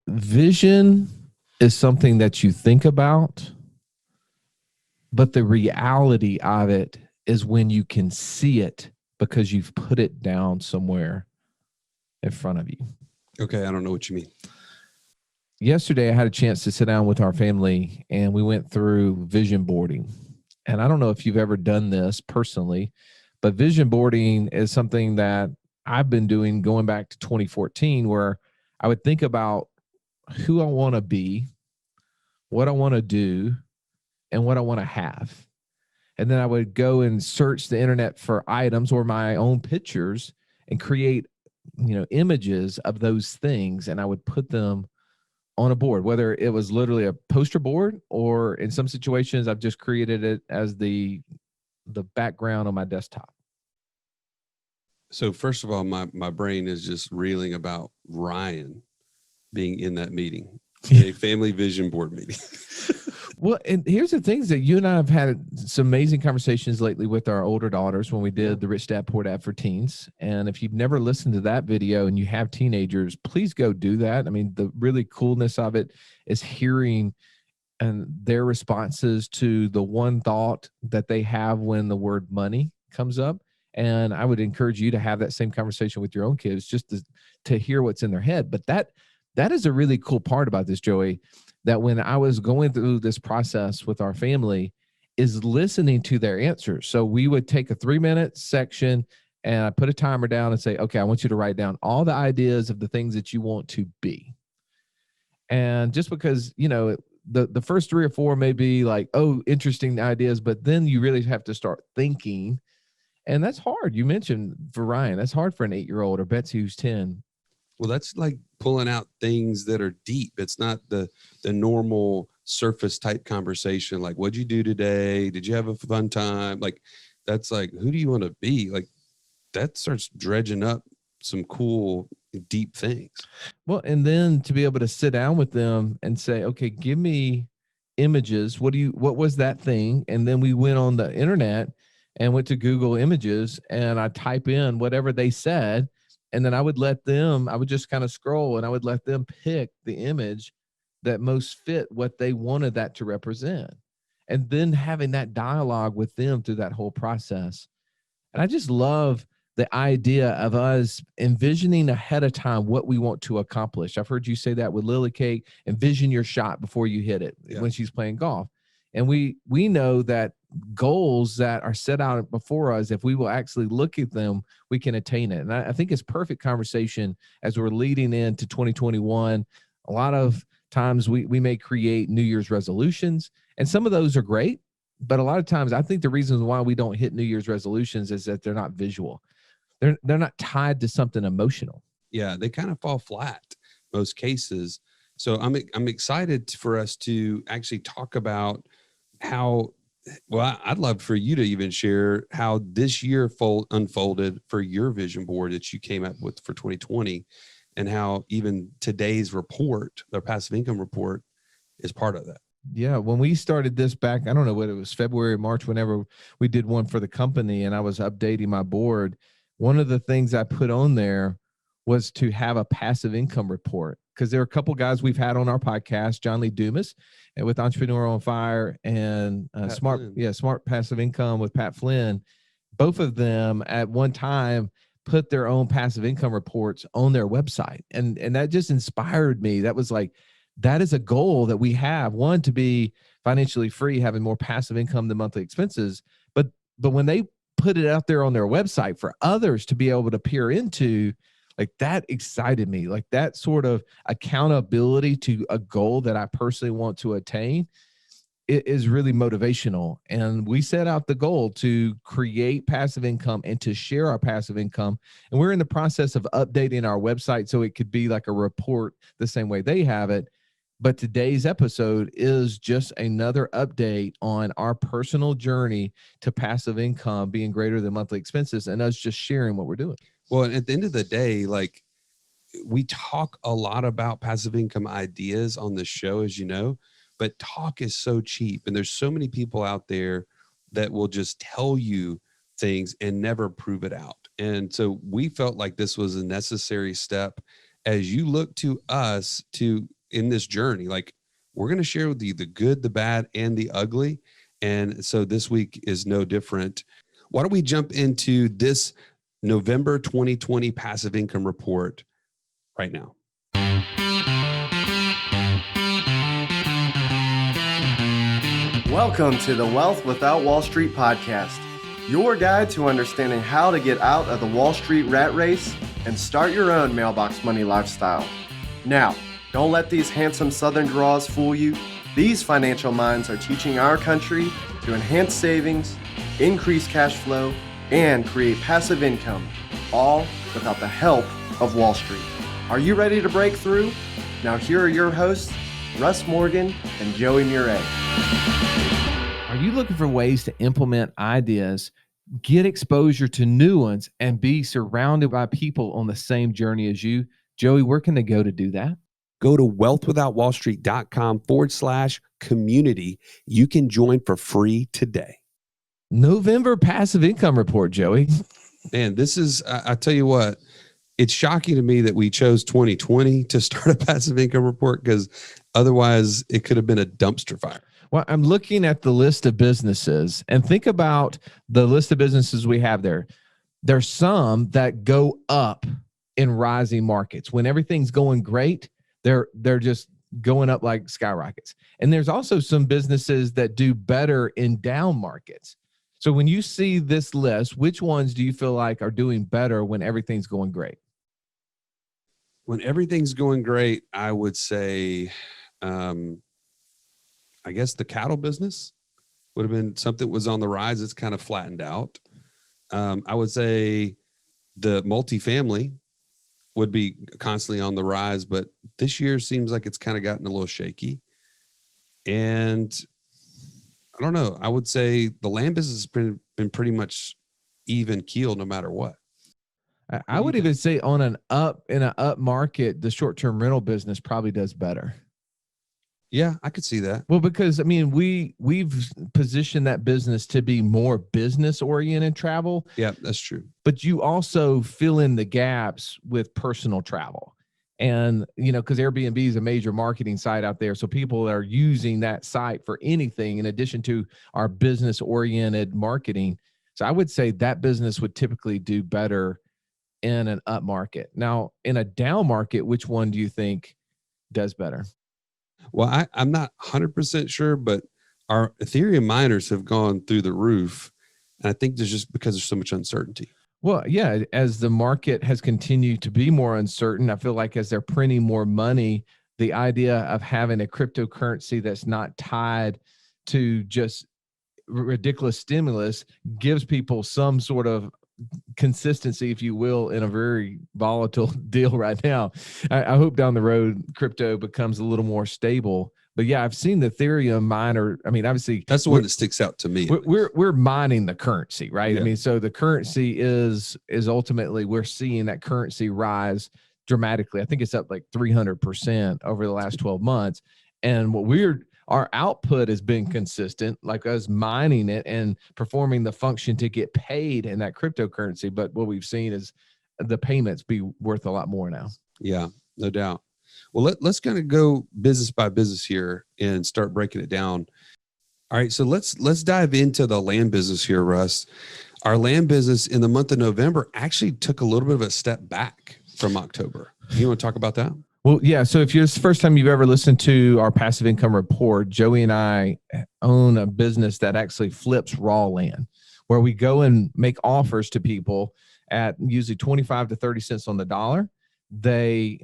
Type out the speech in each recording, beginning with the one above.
Vision is something that you think about, but the reality of it is when you can see it because you've put it down somewhere in front of you. Okay, I don't know what you mean. Yesterday, I had a chance to sit down with our family and we went through vision boarding. And I don't know if you've ever done this personally, but vision boarding is something that I've been doing going back to 2014, where I would think about who I want to be, what I want to do, and what I want to have. And then I would go and search the internet for items or my own pictures and create, images of those things. And I would put them on a board, whether it was literally a poster board or in some situations, I've just created it as the background on my desktop. So first of all, my brain is just reeling about Ryan being in that meeting, a family vision board meeting. Well, and here's the things that you and I have had some amazing conversations lately with our older daughters when we did the Rich Dad Poor Dad for Teens. And if you've never listened to that video and you have teenagers, please go do that. I mean, the really coolness of it is hearing and their responses to the one thought that they have when the word money comes up. And I would encourage you to have that same conversation with your own kids, just to hear what's in their head. But that is a really cool part about this, Joey, that when I was going through this process with our family is listening to their answers. So we would take a 3-minute section and I put a timer down and say, okay, I want you to write down all the ideas of the things that you want to be. And just because, the first 3 or 4 may be like, oh, interesting ideas, but then you really have to start thinking. And that's hard. You mentioned for Ryan, that's hard for an 8-year-old or Betsy who's 10. Well, that's like pulling out things that are deep. It's not the normal surface type conversation. Like, what'd you do today? Did you have a fun time? Like, that's like, who do you want to be? Like, that starts dredging up some cool, deep things. Well, and then to be able to sit down with them and say, okay, give me images. What was that thing? And then we went on the internet and went to Google Images and I type in whatever they said. And then I would just kind of scroll and I would let them pick the image that most fit what they wanted that to represent. And then having that dialogue with them through that whole process. And I just love the idea of us envisioning ahead of time what we want to accomplish. I've heard you say that with Lily Cake, envision your shot before you hit it when she's playing golf. And we know that goals that are set out before us, if we will actually look at them, we can attain it. And I think it's perfect conversation as we're leading into 2021. A lot of times we may create New Year's resolutions, and some of those are great. But a lot of times I think the reasons why we don't hit New Year's resolutions is that they're not visual. They're not tied to something emotional. Yeah, they kind of fall flat most cases. So I'm excited for us to actually talk about how, well, I'd love for you to even share how this year unfolded for your vision board that you came up with for 2020 and how even today's report, their passive income report, is part of that. Yeah, when we started this back, I don't know what it was, February, March, whenever we did one for the company and I was updating my board, one of the things I put on there was to have a passive income report, because there are a couple of guys we've had on our podcast, John Lee Dumas and with Entrepreneur on Fire and Smart Passive Income with Pat Flynn. Both of them at one time put their own passive income reports on their website. And that just inspired me. That was like, that is a goal that we have. One, to be financially free, having more passive income than monthly expenses. But when they put it out there on their website for others to be able to peer into, like, that excited me. Like, that sort of accountability to a goal that I personally want to attain, it is really motivational. And we set out the goal to create passive income and to share our passive income. And we're in the process of updating our website so it could be like a report the same way they have it. But today's episode is just another update on our personal journey to passive income being greater than monthly expenses and us just sharing what we're doing. Well, and at the end of the day, like, we talk a lot about passive income ideas on the show, as you know, but talk is so cheap. And there's so many people out there that will just tell you things and never prove it out. And so we felt like this was a necessary step as you look to us to in this journey. Like, we're going to share with you the good, the bad, and the ugly. And so this week is no different. Why don't we jump into this November 2020 passive income report right now? Welcome to the Wealth Without Wall Street podcast, your guide to understanding how to get out of the Wall Street rat race and start your own mailbox money lifestyle. Now, don't let these handsome Southern draws fool you. These financial minds are teaching our country to enhance savings, increase cash flow, and create passive income, all without the help of Wall Street. Are you ready to break through? Now here are your hosts, Russ Morgan and Joey Murray. Are you looking for ways to implement ideas, get exposure to new ones, and be surrounded by people on the same journey as you? Joey, where can they go to do that? Go to wealthwithoutwallstreet.com/community. You can join for free today. November passive income report, Joey. Man, this is, I tell you what, it's shocking to me that we chose 2020 to start a passive income report, because otherwise it could have been a dumpster fire. Well, I'm looking at the list of businesses, and think about the list of businesses we have there. There's some that go up in rising markets. When everything's going great, they're just going up like skyrockets. And there's also some businesses that do better in down markets. So when you see this list, which ones do you feel like are doing better when everything's going great? When everything's going great, I would say, I guess the cattle business would have been something that was on the rise. It's kind of flattened out. I would say the multifamily would be constantly on the rise, but this year seems like it's kind of gotten a little shaky. And I don't know. I would say the land business has been pretty much even keeled no matter what. I would even say in an up market, the short-term rental business probably does better. Yeah, I could see that. Well, because I mean, we've positioned that business to be more business oriented travel. Yeah, that's true. But you also fill in the gaps with personal travel. And, because Airbnb is a major marketing site out there. So people are using that site for anything in addition to our business oriented marketing. So I would say that business would typically do better in an up market. Now, in a down market, which one do you think does better? Well, I'm not 100% sure, but our Ethereum miners have gone through the roof. And I think there's just because there's so much uncertainty. Well, yeah, as the market has continued to be more uncertain, I feel like as they're printing more money, the idea of having a cryptocurrency that's not tied to just ridiculous stimulus gives people some sort of consistency, if you will, in a very volatile deal right now. I hope down the road crypto becomes a little more stable. But yeah, I've seen the Ethereum miner. I mean, obviously that's the one that sticks out to me. We're mining the currency, right? Yeah. I mean, so the currency is ultimately, we're seeing that currency rise dramatically. I think it's up like 300% over the last 12 months. And our output has been consistent, like us mining it and performing the function to get paid in that cryptocurrency. But what we've seen is the payments be worth a lot more now. Yeah, no doubt. Well, let's kind of go business by business here and start breaking it down. All right, so let's dive into the land business here, Russ. Our land business in the month of November actually took a little bit of a step back from October. You want to talk about that? Well, yeah. So if it's the first time you've ever listened to our passive income report, Joey and I own a business that actually flips raw land, where we go and make offers to people at usually 25 to 30 cents on the dollar. They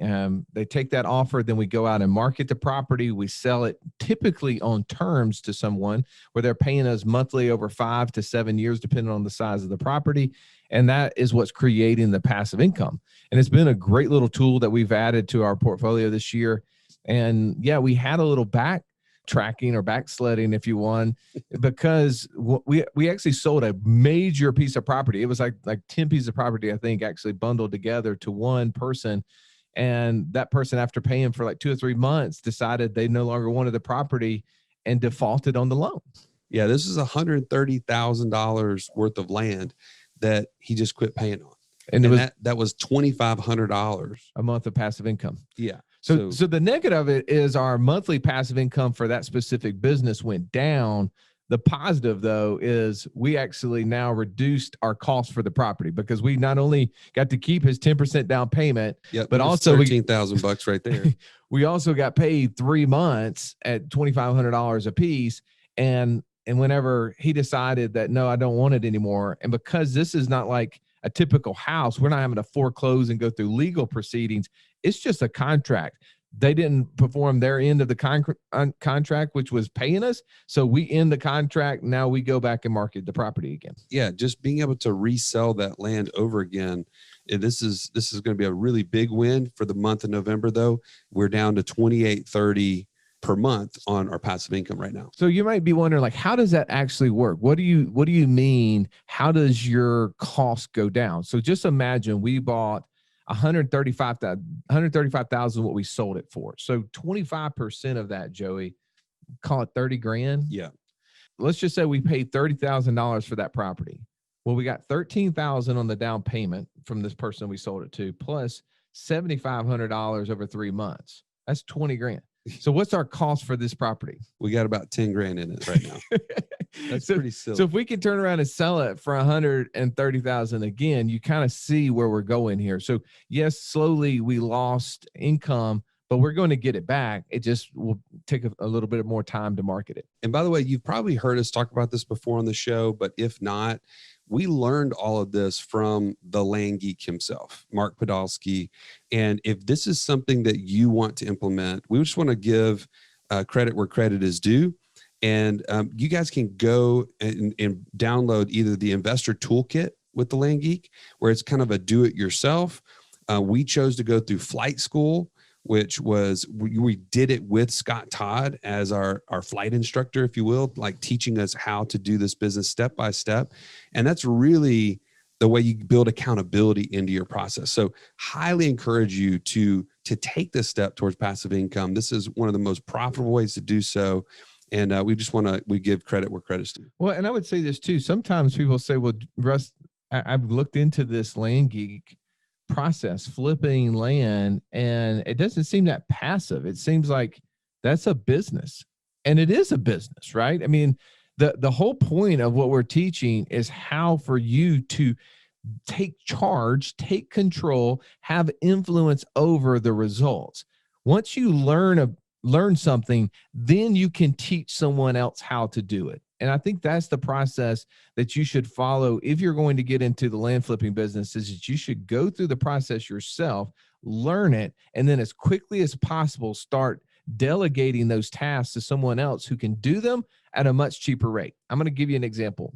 take that offer, then we go out and market the property. We sell it typically on terms to someone where they're paying us monthly over 5 to 7 years, depending on the size of the property. And that is what's creating the passive income. And it's been a great little tool that we've added to our portfolio this year. And yeah, we had a little backtracking or backsliding, if you want, because we actually sold a major piece of property. It was like 10 pieces of property, I think, actually bundled together to one person. And that person, after paying for like 2 or 3 months, decided they no longer wanted the property and defaulted on the loan. Yeah, this is $130,000 worth of land that he just quit paying on. And that was $2,500 a month of passive income. Yeah. So the negative of it is our monthly passive income for that specific business went down. The positive, though, is we actually now reduced our cost for the property because we not only got to keep his 10% down payment, but also $13,000 right there. We also got paid 3 months at $2,500 a piece. And whenever he decided that, no, I don't want it anymore. And because this is not like a typical house, we're not having to foreclose and go through legal proceedings. It's just a contract. They didn't perform their end of the contract, which was paying us. So we end the contract. Now we go back and market the property again. Yeah. Just being able to resell that land over again. This is going to be a really big win for the month of November, though. We're down to $2,830 per month on our passive income right now. So you might be wondering, like, how does that actually work? What do you mean? How does your cost go down? So just imagine we bought $135,000 what we sold it for. So 25% of that, Joey, call it 30 grand. Yeah. Let's just say we paid $30,000 for that property. Well, we got $13,000 on the down payment from this person we sold it to, plus $7,500 over 3 months. That's 20 grand. So what's our cost for this property? We got about 10 grand in it right now. That's pretty silly. So if we can turn around and sell it for 130,000 again, you kind of see where we're going here. So yes, slowly we lost income, but we're going to get it back. It just will take a little bit more time to market it. And by the way, you've probably heard us talk about this before on the show, but if not, we learned all of this from the land geek himself, Mark Podolsky. And if this is something that you want to implement, we just want to give credit where credit is due. And you guys can go and download either the investor toolkit with the land geek, where it's kind of a do-it-yourself. We chose to go through flight school, which was, we did it with Scott Todd as our flight instructor, if you will, like teaching us how to do this business step by step. And that's really the way you build accountability into your process. So highly encourage you to take this step towards passive income. This is one of the most profitable ways to do so. And we give credit where credit's due. Well, and I would say this too. Sometimes people say, well, Russ, I've looked into this land geek process, flipping land, and it doesn't seem that passive. It seems like that's a business, and it is a business, right? I mean, the whole point of what we're teaching is how for you to take charge, take control, have influence over the results. Once you learn something, then you can teach someone else how to do it. And I think that's the process that you should follow if you're going to get into the land flipping business, is that you should go through the process yourself, learn it, and then as quickly as possible, start delegating those tasks to someone else who can do them at a much cheaper rate. I'm going to give you an example.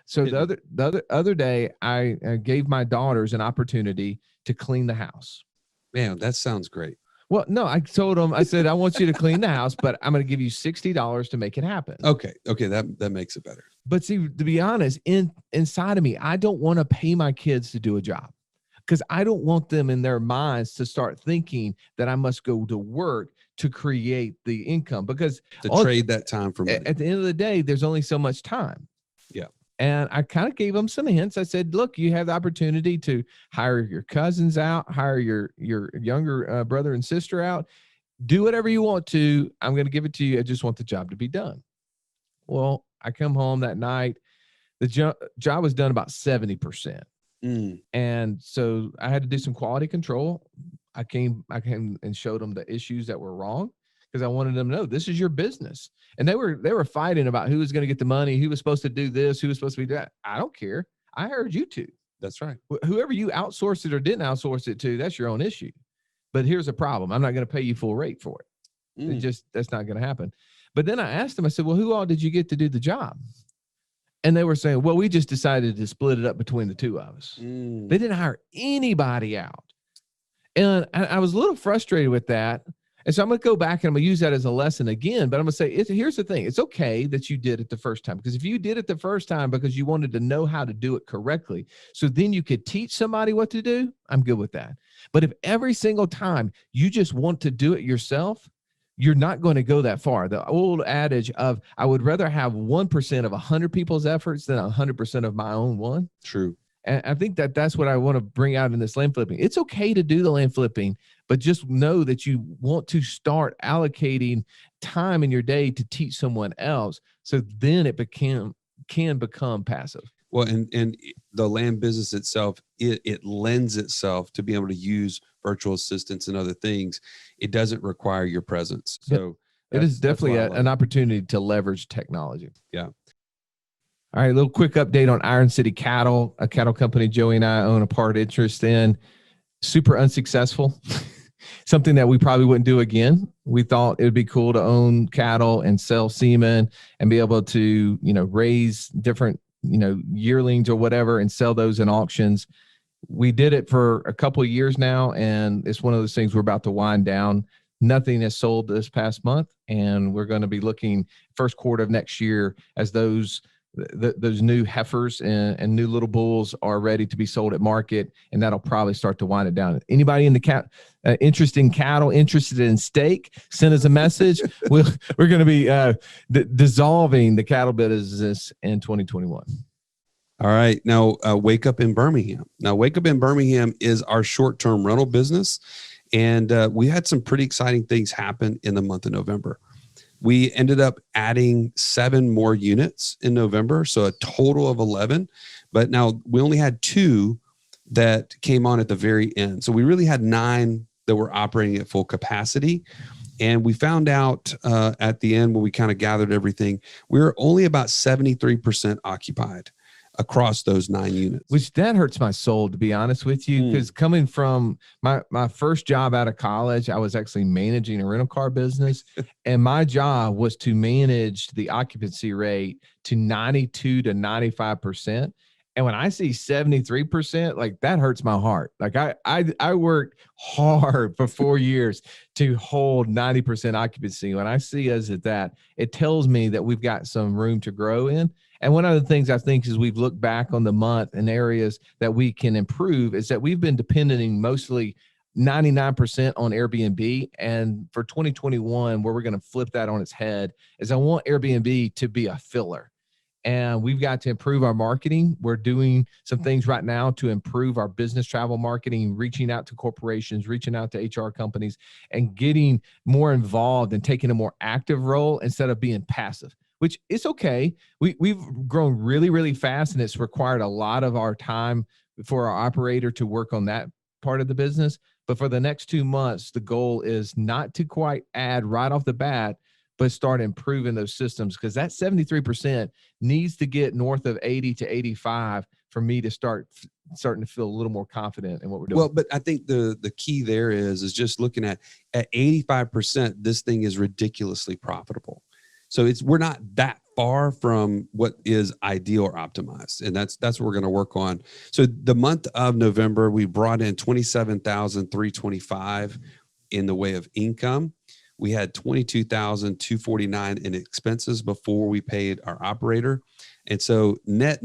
So the other day, I gave my daughters an opportunity to clean the house. Man, that sounds great. Well, no, I told them, I said, I want you to clean the house, but I'm going to give you $60 to make it happen. Okay. That makes it better. But see, to be honest, inside of me, I don't want to pay my kids to do a job, because I don't want them in their minds to start thinking that I must go to work to create the income, because trade that time for money. At the end of the day, there's only so much time. Yeah. And I kind of gave them some hints. I said, look, you have the opportunity to hire your cousins out, hire your younger brother and sister out, do whatever you want to. I'm going to give it to you. I just want the job to be done. Well, I come home that night. The job was done about 70%. And so I had to do some quality control. I came and showed them the issues that were wrong, because I wanted them to know this is your business. And they were fighting about who was going to get the money, who was supposed to do this, who was supposed to be that. I don't care. I hired you to. That's right. Whoever you outsourced it or didn't outsource it to, that's your own issue. But here's the problem. I'm not going to pay you full rate for it. That's not going to happen. But then I asked them, I said, well, who all did you get to do the job? And they were saying, well, we just decided to split it up between the two of us. They didn't hire anybody out. And I was a little frustrated with that. And so I'm going to go back and I'm going to use that as a lesson again, but I'm going to say, here's the thing. It's okay that you did it the first time, because if you did it the first time because you wanted to know how to do it correctly, so then you could teach somebody what to do, I'm good with that. But if every single time you just want to do it yourself, you're not going to go that far. The old adage of, I would rather have 1% of 100 people's efforts than 100% of my own one. True. And I think that's what I want to bring out in this land flipping. It's okay to do the land flipping, but just know that you want to start allocating time in your day to teach someone else. So then it can become passive. Well, and the land business itself, it lends itself to be able to use virtual assistants and other things. It doesn't require your presence. So it is definitely an opportunity to leverage technology. Yeah. All right, a little quick update on Iron City Cattle, a cattle company Joey and I own a part interest in. Super unsuccessful. Something that we probably wouldn't do again. We thought it would be cool to own cattle and sell semen and be able to, raise different, yearlings or whatever and sell those in auctions. We did it for a couple of years now, and it's one of those things we're about to wind down. Nothing has sold this past month, and we're going to be looking first quarter of next year as those new heifers and new little bulls are ready to be sold at market, and that'll probably start to wind it down. Anybody in the interested in cattle, interested in steak, send us a message. We're going to be dissolving the cattle business in 2021. All right. Now, Wake Up in Birmingham. Now, Wake Up in Birmingham is our short-term rental business, and we had some pretty exciting things happen in the month of November. We ended up adding 7 more units in November, so a total of 11. But now we only had 2 that came on at the very end. So we really had 9 that were operating at full capacity. And we found out at the end when we kind of gathered everything, we were only about 73% occupied across those 9 units. Which that hurts my soul, to be honest with you, because coming from my first job out of college, I was actually managing a rental car business, and my job was to manage the occupancy rate to 92 to 95%. And when I see 73%, like that hurts my heart. Like I worked hard for 4 years to hold 90% occupancy. When I see us at that, it tells me that we've got some room to grow in. And one of the things I think is we've looked back on the month and areas that we can improve is that we've been depending mostly 99% on Airbnb. And for 2021, where we're going to flip that on its head is I want Airbnb to be a filler. And we've got to improve our marketing. We're doing some things right now to improve our business travel marketing, reaching out to corporations, reaching out to HR companies, and getting more involved and taking a more active role instead of being passive, which is okay. We've grown really, really fast, and it's required a lot of our time for our operator to work on that part of the business. But for the next 2 months, the goal is not to quite add right off the bat, but start improving those systems, because that 73% needs to get north of 80 to 85 for me to starting to feel a little more confident in what we're doing. Well, but I think the key there is just looking at 85%, this thing is ridiculously profitable. So we're not that far from what is ideal or optimized. And that's what we're going to work on. So the month of November, we brought in $27,325 in the way of income. We had $22,249 in expenses before we paid our operator. And so net,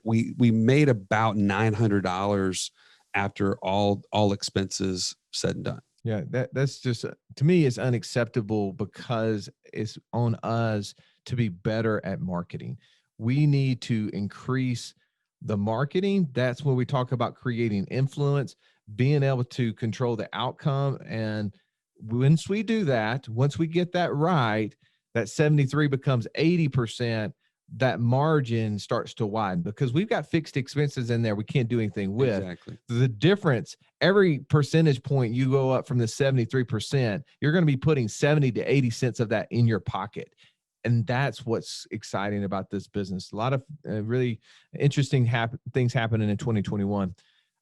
we made about $900 after all expenses said and done. Yeah, that's just, to me, it's unacceptable because it's on us to be better at marketing. We need to increase the marketing. That's when we talk about creating influence, being able to control the outcome. And once we do that, once we get that right, that 73 becomes 80%, that margin starts to widen because we've got fixed expenses in there we can't do anything with. Exactly. The difference, every percentage point you go up from the 73%, you're going to be putting 70 to 80 cents of that in your pocket. And that's what's exciting about this business. A lot of really interesting things happening in 2021.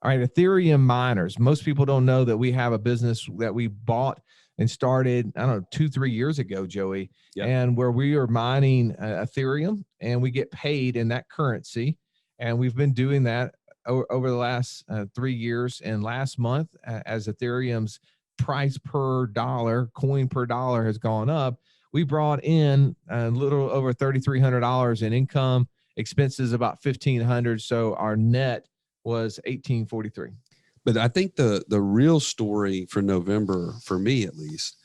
All right, Ethereum Miners. Most people don't know that we have a business that we bought and started, 2-3 years ago, Joey, Yep. And where we are mining Ethereum, and we get paid in that currency. And we've been doing that over the last 3 years. And last month, as Ethereum's price per dollar, coin per dollar has gone up, we brought in a little over $3,300 in income, expenses about $1,500. So our net was $1,843. But I think the real story for November, for me at least,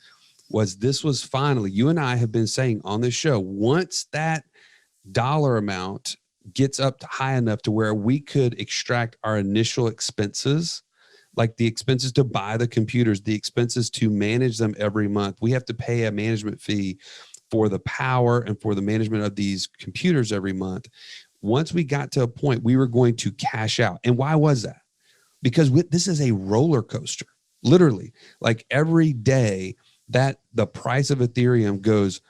was this was finally, you and I have been saying on this show, once that dollar amount gets up to high enough to where we could extract our initial expenses, like the expenses to buy the computers, the expenses to manage them every month. We have to pay a management fee for the power and for the management of these computers every month. Once we got to a point, we were going to cash out. And why was that? Because this is a roller coaster, literally. Like every day that the price of Ethereum goes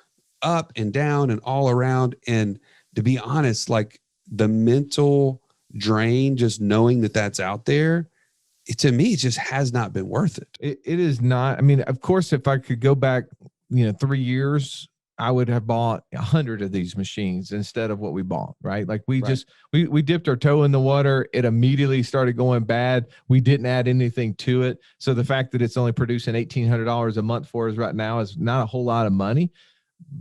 up and down and all around. And to be honest, like the mental drain, just knowing that that's out there, to me, it just has not been worth it. It is not. I mean, of course, if I could go back, 3 years, I would have bought 100 of these machines instead of what we bought, right? Like we dipped our toe in the water. It immediately started going bad. We didn't add anything to it. So the fact that it's only producing $1,800 a month for us right now is not a whole lot of money,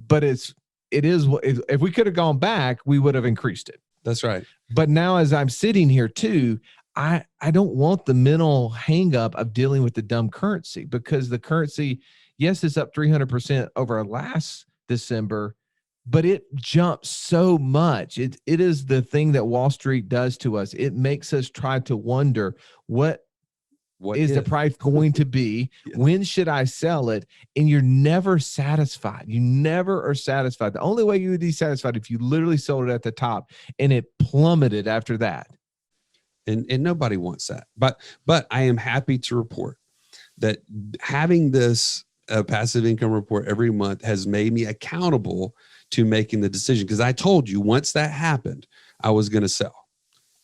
but it is, if we could have gone back, we would have increased it. That's right. But now as I'm sitting here too, I don't want the mental hang up of dealing with the dumb currency, because the currency, yes, it's up 300% over last December, but it jumps so much. It is the thing that Wall Street does to us. It makes us try to wonder what is the price going to be? Yes. When should I sell it? And you're never satisfied. You never are satisfied. The only way you would be satisfied if you literally sold it at the top and it plummeted after that. And nobody wants that. But I am happy to report that having this passive income report every month has made me accountable to making the decision. Because I told you once that happened, I was going to sell.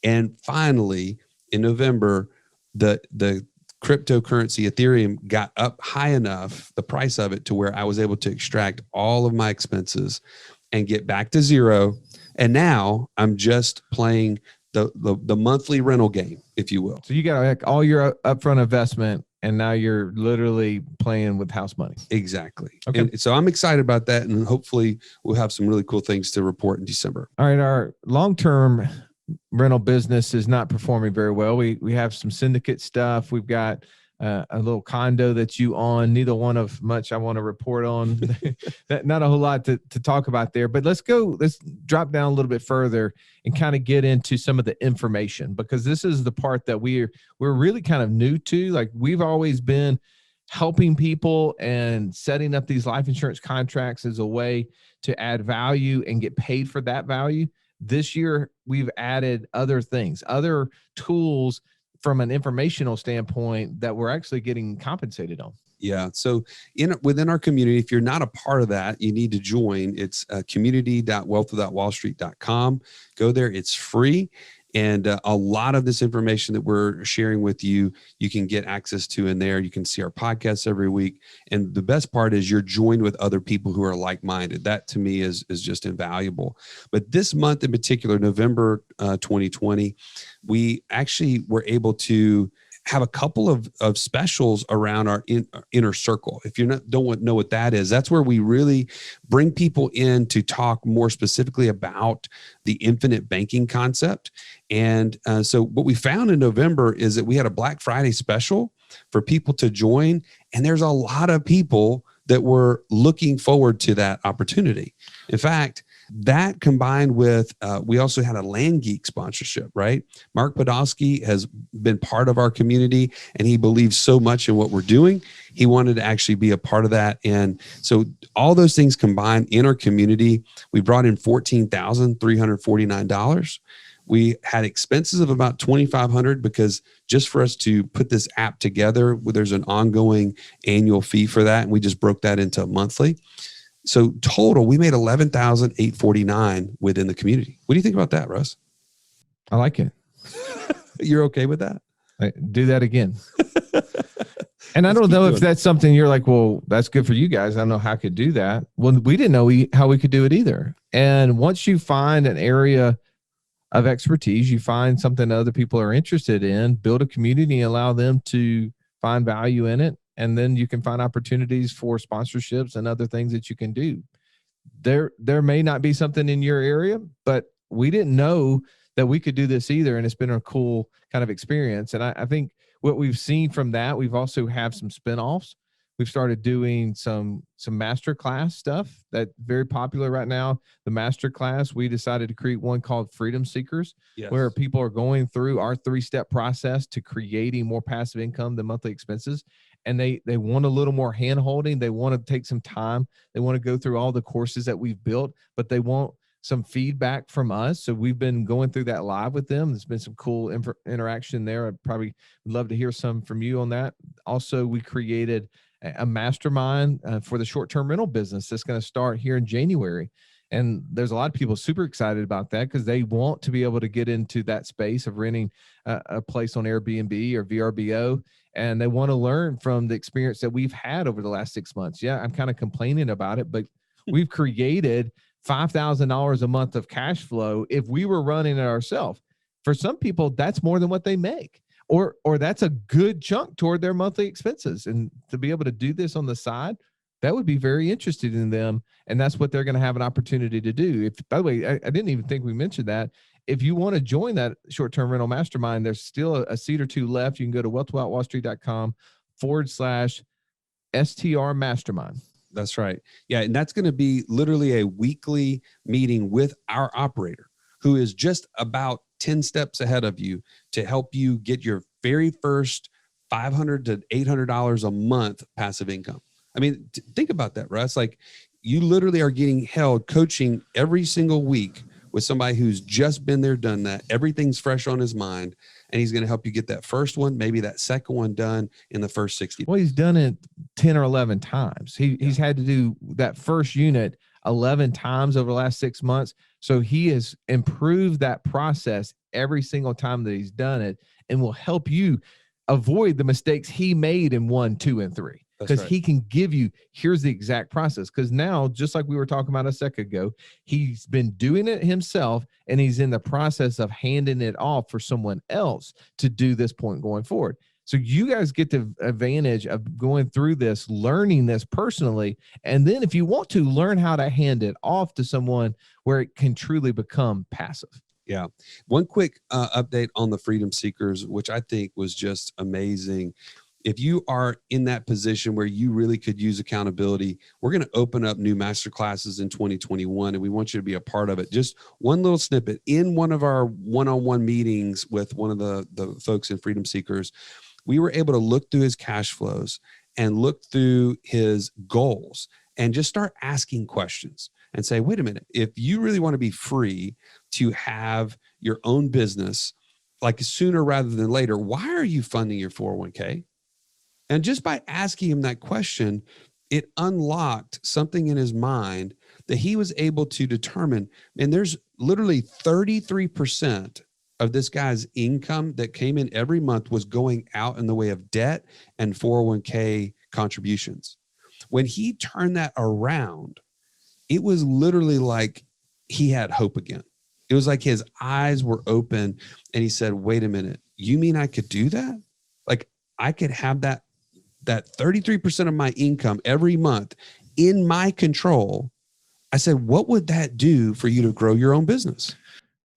And finally, in November, the cryptocurrency Ethereum got up high enough, the price of it, to where I was able to extract all of my expenses and get back to zero. And now I'm just playing the monthly rental game, if you will. So you got like all your upfront investment, and now you're literally playing with house money. Exactly. Okay. And so I'm excited about that. And hopefully we'll have some really cool things to report in December. All right. Our long-term rental business is not performing very well. We have some syndicate stuff. We've got a little condo that you own. Neither one of much I want to report on. Not a whole lot to talk about there, but let's drop down a little bit further and kind of get into some of the information, because this is the part that we're really kind of new to. Like, we've always been helping people and setting up these life insurance contracts as a way to add value and get paid for that value. This year, we've added other things, other tools from an informational standpoint that we're actually getting compensated on. Yeah. So within our community, if you're not a part of that, you need to join. It's community.wealthwithoutwallstreet.com. Go there. It's free. And a lot of this information that we're sharing with you, you can get access to in there. You can see our podcasts every week. And the best part is you're joined with other people who are like-minded. That to me is just invaluable. But this month in particular, November 2020, we actually were able to have a couple of specials around our inner circle. If you don't know what that is, that's where we really bring people in to talk more specifically about the infinite banking concept. And so what we found in November is that we had a Black Friday special for people to join. And there's a lot of people that were looking forward to that opportunity. In fact, that combined with, we also had a Land Geek sponsorship, right? Mark Podolsky has been part of our community, and he believes so much in what we're doing. He wanted to actually be a part of that. And so all those things combined in our community, we brought in $14,349. We had expenses of about $2,500 because just for us to put this app together, there's an ongoing annual fee for that. And we just broke that into monthly. So total, we made $11,849 within the community. What do you think about that, Russ? I like it. You're okay with that? Do that again. And I don't know if that's something you're like, well, that's good for you guys. I don't know how I could do that. Well, we didn't know how we could do it either. And once you find an area of expertise, you find something other people are interested in, build a community, allow them to find value in it. And then you can find opportunities for sponsorships and other things that you can do. There may not be something in your area, but we didn't know that we could do this either. And it's been a cool kind of experience. And I think what we've seen from that, we've also have some spinoffs We've started doing some Masterclass stuff that's very popular right now. The Masterclass, we decided to create one called Freedom Seekers, Yes. where people are going through our 3-step process to creating more passive income than monthly expenses. And they want a little more hand holding. They want to take some time. They want to go through all the courses that we've built, but they want some feedback from us. So we've been going through that live with them. There's been some cool interaction there. I'd probably love to hear some from you on that. Also, we created a mastermind for the short-term rental business that's going to start here in January. And there's a lot of people super excited about that because they want to be able to get into that space of renting a place on Airbnb or VRBO. And they want to learn from the experience that we've had over the last 6 months. Yeah, I'm kind of complaining about it, but we've created $5,000 a month of cash flow if we were running it ourselves. For some people, that's more than what they make. Or that's a good chunk toward their monthly expenses. And to be able to do this on the side, that would be very interesting in them. And that's what they're going to have an opportunity to do. If, by the way, I didn't even think we mentioned that. If you want to join that short-term rental mastermind, there's still a seat or two left. You can go to wealthwithoutwallstreet.com/STR mastermind. That's right. Yeah. And that's going to be literally a weekly meeting with our operator, who is just about 10 steps ahead of you to help you get your very first $500 to $800 a month passive income. I mean, think about that, Russ. Like, you literally are getting held coaching every single week with somebody who's just been there, done that. Everything's fresh on his mind, and he's going to help you get that first one, maybe that second one done in the first 60 days. Well, he's done it 10 or 11 times. He's had to do that first unit 11 times over the last 6 months. So he has improved that process every single time that he's done it, and will help you avoid the mistakes he made in 1, 2, and 3. Because he can give you, here's the exact process. Because now, just like we were talking about a second ago, he's been doing it himself, and he's in the process of handing it off for someone else to do this point going forward. So you guys get the advantage of going through this, learning this personally. And then if you want to, learn how to hand it off to someone where it can truly become passive. Yeah. One quick update on the Freedom Seekers, which I think was just amazing. If you are in that position where you really could use accountability, we're going to open up new masterclasses in 2021, and we want you to be a part of it. Just one little snippet in one of our one-on-one meetings with one of the folks in Freedom Seekers, we were able to look through his cash flows and look through his goals and just start asking questions and say, wait a minute, if you really want to be free to have your own business, like sooner rather than later, why are you funding your 401k? And just by asking him that question, it unlocked something in his mind that he was able to determine. And there's literally 33% of this guy's income that came in every month was going out in the way of debt and 401k contributions. When he turned that around, it was literally like he had hope again. It was like his eyes were open, and he said, wait a minute, you mean I could do that? Like, I could have that 33% of my income every month in my control. I said, what would that do for you to grow your own business?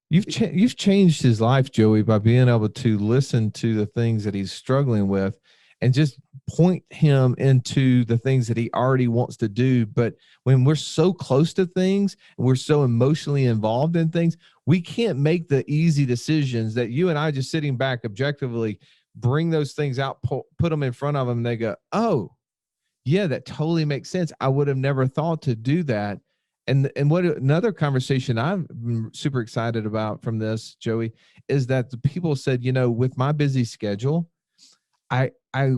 You've changed his life, Joey, by being able to listen to the things that he's struggling with and just point him into the things that he already wants to do. But when we're so close to things and we're so emotionally involved in things, we can't make the easy decisions that you and I, just sitting back objectively, bring those things out, put them in front of them, and they go, oh, yeah, that totally makes sense. I would have never thought to do that. And what another conversation I'm super excited about from this, Joey, is that the people said, you know, with my busy schedule, I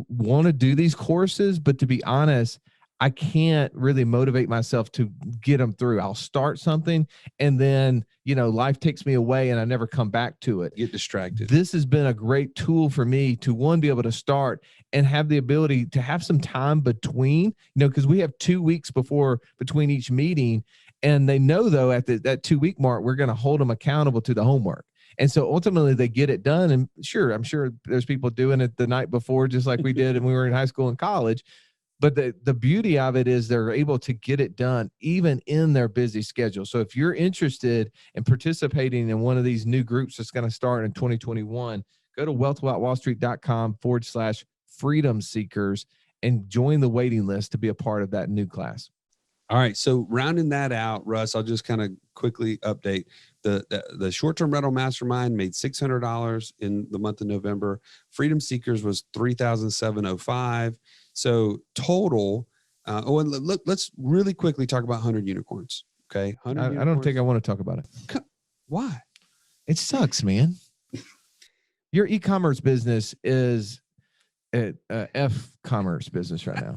want to do these courses, but to be honest, I can't really motivate myself to get them through. I'll start something, and then, you know, life takes me away and I never come back to it. Get distracted. This has been a great tool for me to, one, be able to start and have the ability to have some time between, you know, because we have 2 weeks between each meeting. And they know, though, at that 2 week mark, we're going to hold them accountable to the homework. And so ultimately they get it done. And sure, I'm sure there's people doing it the night before, just like we did when we were in high school and college. But the beauty of it is they're able to get it done even in their busy schedule. So if you're interested in participating in one of these new groups that's going to start in 2021, go to wealthwithoutwallstreet.com/freedom seekers and join the waiting list to be a part of that new class. All right. So rounding that out, Russ, I'll just kind of quickly update the short-term rental mastermind made $600 in the month of November. Freedom Seekers was $3,705. So total. And let's really quickly talk about 100 unicorns. Okay. I don't think I want to talk about it. Why? It sucks, man. Your e-commerce business is a F-commerce business right now.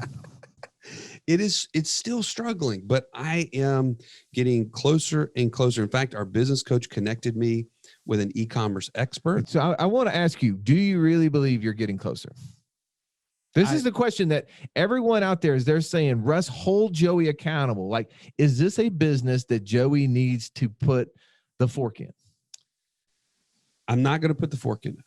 It's still struggling, but I am getting closer and closer. In fact, our business coach connected me with an e-commerce expert. So I want to ask you, do you really believe you're getting closer? This is the question that everyone out there is. They're saying, Russ, hold Joey accountable. Like, is this a business that Joey needs to put the fork in? I'm not going to put the fork in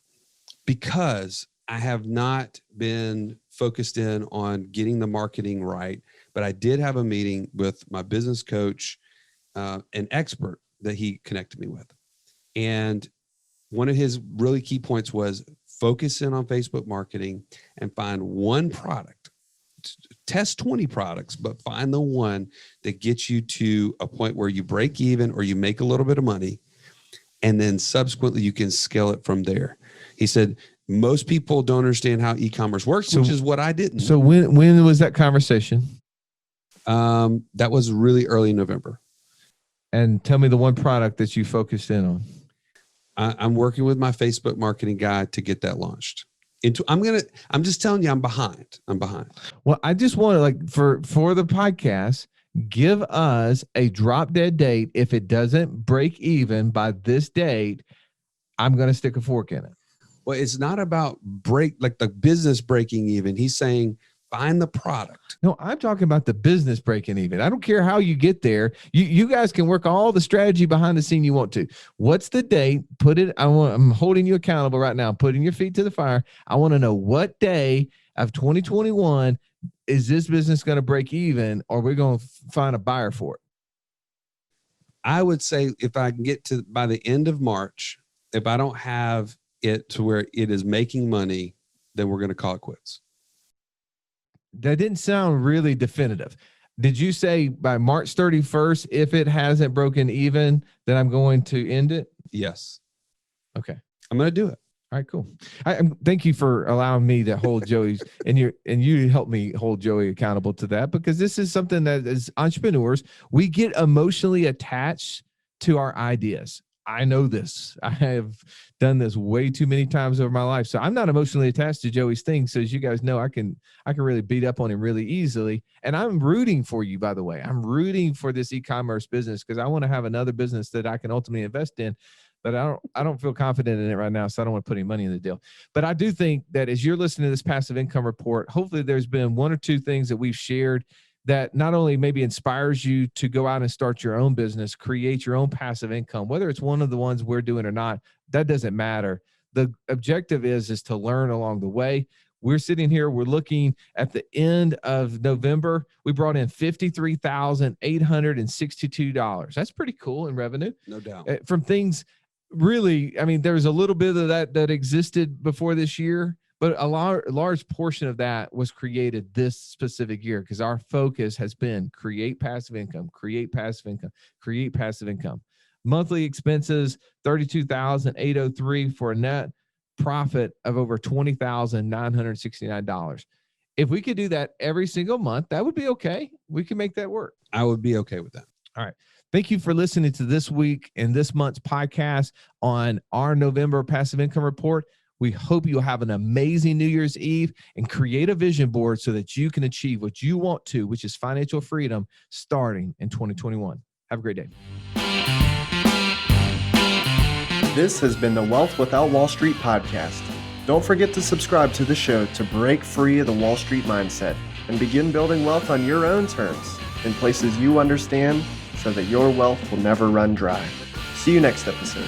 because I have not been focused in on getting the marketing right, but I did have a meeting with my business coach, an expert that he connected me with. And one of his really key points was focus in on Facebook marketing and find one product. Test 20 products, but find the one that gets you to a point where you break even or you make a little bit of money. And then subsequently you can scale it from there. He said, most people don't understand how e-commerce works, which is what I didn't. So when was that conversation? That was really early November. And tell me the one product that you focused in on. I'm working with my Facebook marketing guy to get that launched. I'm just telling you, I'm behind. Well, I just want to, like, for the podcast, give us a drop dead date. If it doesn't break even by this date, I'm going to stick a fork in it. Well, it's not about the business breaking even. He's saying find the product. No, I'm talking about the business breaking even. I don't care how you get there. You guys can work all the strategy behind the scene you want to. What's the date? I'm holding you accountable right now. Putting your feet to the fire. I want to know what day of 2021 is this business going to break even, or we're going to find a buyer for it? I would say if I can get to by the end of March, if I don't have it to where it is making money, then we're going to call it quits. That didn't sound really definitive. Did you say by March 31st, if it hasn't broken even, then I'm going to end it? Yes. Okay. I'm going to do it. All right, cool. Thank you for allowing me to hold Joey's and you help me hold Joey accountable to that, because this is something that as entrepreneurs, we get emotionally attached to our ideas. I know this. I have done this way too many times over my life. So I'm not emotionally attached to Joey's thing. So as you guys know, I can really beat up on him really easily. And I'm rooting for you, by the way. I'm rooting for this e-commerce business because I want to have another business that I can ultimately invest in. But I don't feel confident in it right now, so I don't want to put any money in the deal. But I do think that as you're listening to this passive income report, hopefully there's been one or two things that we've shared that not only maybe inspires you to go out and start your own business, create your own passive income, whether it's one of the ones we're doing or not, that doesn't matter. The objective is to learn along the way. We're sitting here, we're looking at the end of November. We brought in $53,862. That's pretty cool in revenue. No doubt. From things really, I mean, there was a little bit of that existed before this year, but a large portion of that was created this specific year because our focus has been create passive income, create passive income, create passive income. Monthly expenses, $32,803 for a net profit of over $20,969. If we could do that every single month, that would be okay. We can make that work. I would be okay with that. All right. Thank you for listening to this week and this month's podcast on our November passive income report. We hope you'll have an amazing New Year's Eve and create a vision board so that you can achieve what you want to, which is financial freedom starting in 2021. Have a great day. This has been the Wealth Without Wall Street podcast. Don't forget to subscribe to the show to break free of the Wall Street mindset and begin building wealth on your own terms in places you understand so that your wealth will never run dry. See you next episode.